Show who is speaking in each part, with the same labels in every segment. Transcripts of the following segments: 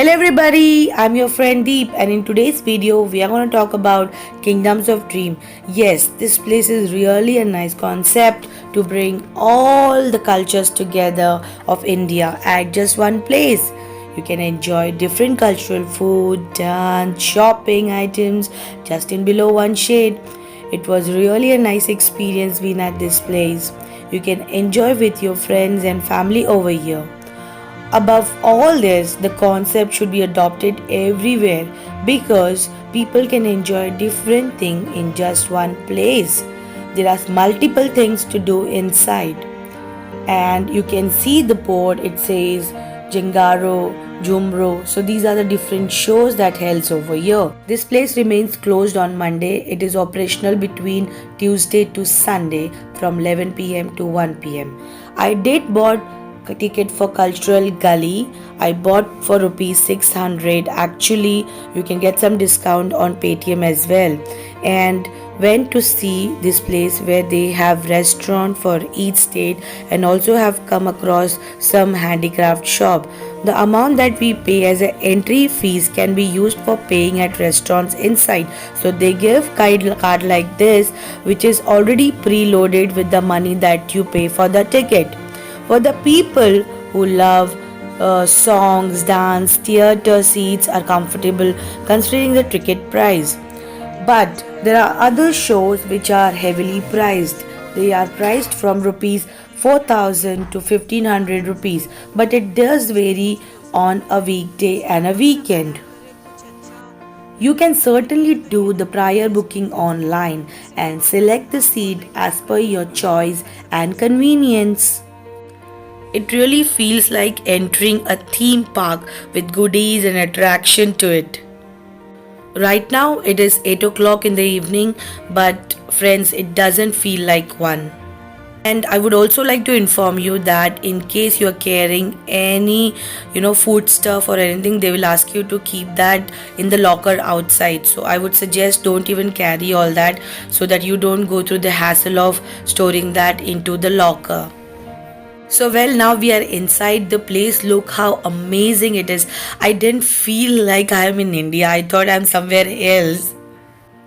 Speaker 1: Hello everybody, I'm your friend Deep and in today's video we are going to talk about Kingdoms of Dream. Yes, this place is really a nice concept to bring all the cultures together of India at just one place. You can enjoy different cultural food, dance, shopping items just in below one shade. It was really a nice experience being at this place. You can enjoy with your friends and family over here. Above all this, the concept should be adopted everywhere because people can enjoy different things in just one place. There are multiple things to do inside, and you can see the board. It says Jingaro, Jumro. So these are the different shows that holds over here. This place remains closed on Monday. It is operational between Tuesday to Sunday from 11 p.m. to 1 p.m. I did bought a ticket for Cultural Gully. I bought for rupees 600. Actually, you can get some discount on Paytm as well. And went to see this place where they have restaurant for each state and also have come across some handicraft shop. The amount that we pay as an entry fees can be used for paying at restaurants inside. So they give card like this which is already preloaded with the money that you pay for the ticket. For the people who love songs, dance, theatre seats are comfortable considering the ticket price. But there are other shows which are heavily priced. They are priced from rupees 4000 to 1500 rupees, but it does vary on a weekday and a weekend. You can certainly do the prior booking online and select the seat as per your choice and convenience. It really feels like entering a theme park with goodies and attraction to it. Right now it is 8 o'clock in the evening, but friends, it doesn't feel like one. And I would also like to inform you that in case you are carrying any, food stuff or anything, they will ask you to keep that in the locker outside. So I would suggest don't even carry all that so that you don't go through the hassle of storing that into the locker. So well, now we are inside the place. Look how amazing it is. I didn't feel like I am in India. I thought I'm somewhere else.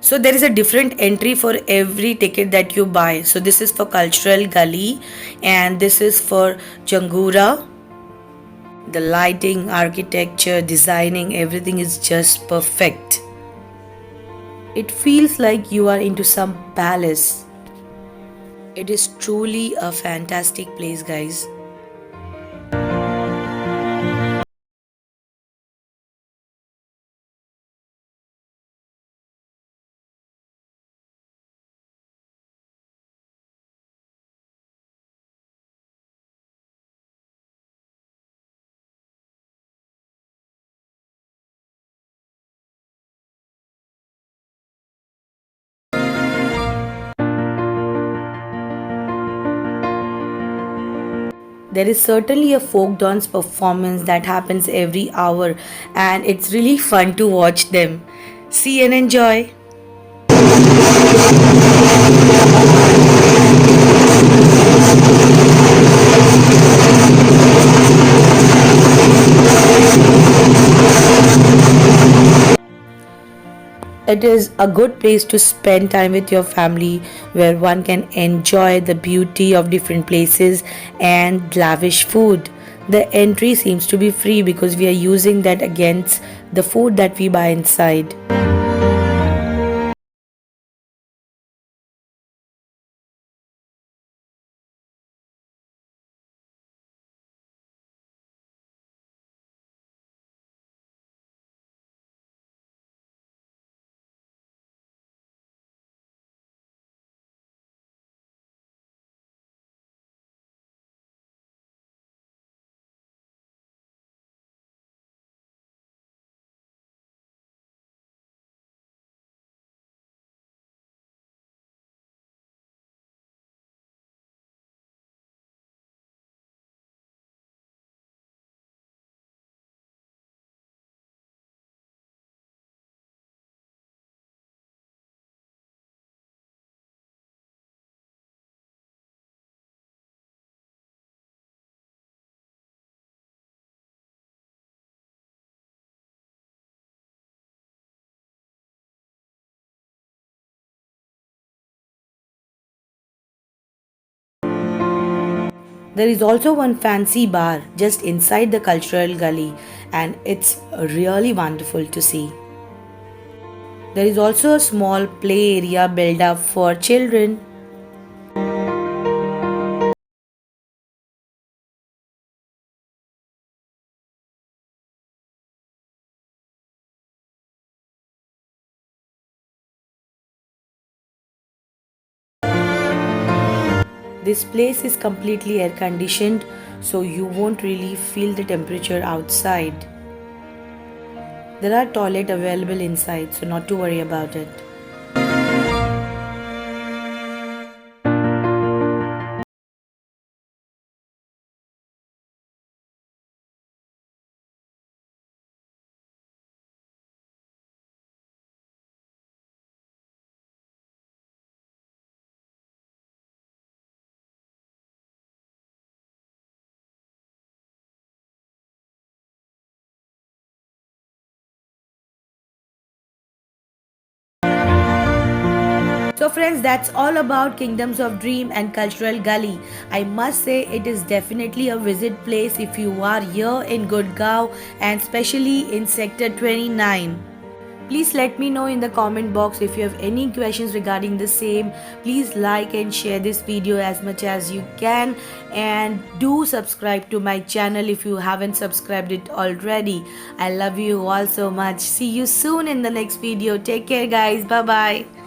Speaker 1: So there is a different entry for every ticket that you buy. So this is for Cultural Gully and this is for Jangura. The lighting, architecture, designing, everything is just perfect. It feels like you are into some palace. It is truly a fantastic place, guys. There is certainly a folk dance performance that happens every hour, and it's really fun to watch them. See and enjoy. It is a good place to spend time with your family where one can enjoy the beauty of different places and lavish food. The entry seems to be free because we are using that against the food that we buy inside. There is also one fancy bar just inside the cultural gully, and it's really wonderful to see. There is also a small play area built up for children. This place is completely air conditioned, so you won't really feel the temperature outside. There are toilets available inside, so not to worry about it. So friends, that's all about Kingdoms of Dream and Cultural Gully. I must say it is definitely a visit place if you are here in Gurgaon and especially in Sector 29. Please let me know in the comment box if you have any questions regarding the same. Please like and share this video as much as you can, and do subscribe to my channel if you haven't subscribed it already. I love you all so much. See you soon in the next video. Take care guys. Bye bye.